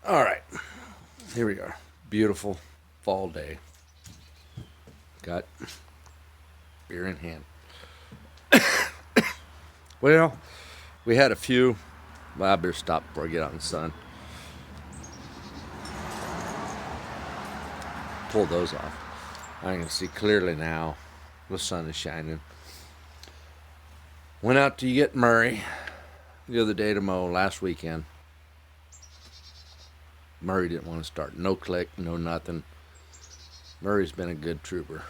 All right, here we are. Beautiful fall day. Got beer in hand. Well, we had a few. Well, I better stop before I get out in the sun. Pull those off. I can see clearly now. The sun is shining. Went out to get Murray the other day to mow last weekend. Murray didn't want to start. No click, no nothing. Murray's been a good trooper.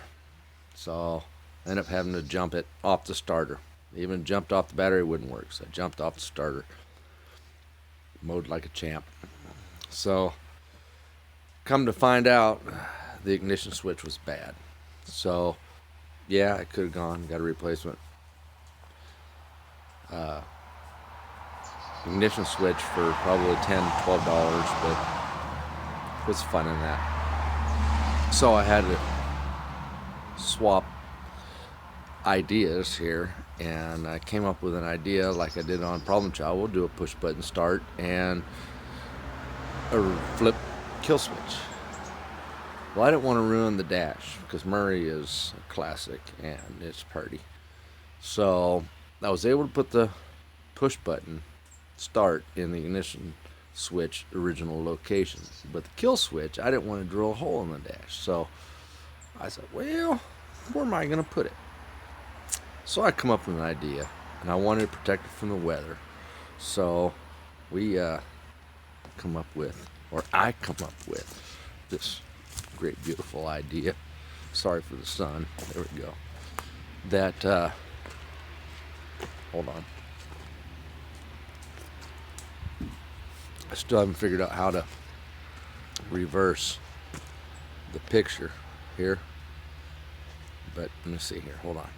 So I ended up having to jump it off the starter. Even jumped off the battery, wouldn't work. So I jumped off the starter. Mowed like a champ. So come to find out, the ignition switch was bad. So yeah, I could have gone, got a replacement. Uh, Ignition switch for probably $10, $12, but what's fun in that? So I had to swap ideas here, and I came up with an idea like I did on Problem Child. We'll do a push button start and a flip kill switch. Well, I didn't want to ruin the dash because Murray is a classic and it's pretty. So I was able to put the push button start in the ignition switch original location. But the kill switch, I didn't want to drill a hole in the dash. So I said, well, where am I going to put it? So I come up with an idea, and I wanted to protect it from the weather. So we come up with, or I come up with, this great, beautiful idea. Sorry for the sun. There we go. That, hold on. I still haven't figured out how to reverse the picture here. But let me see here. Hold on.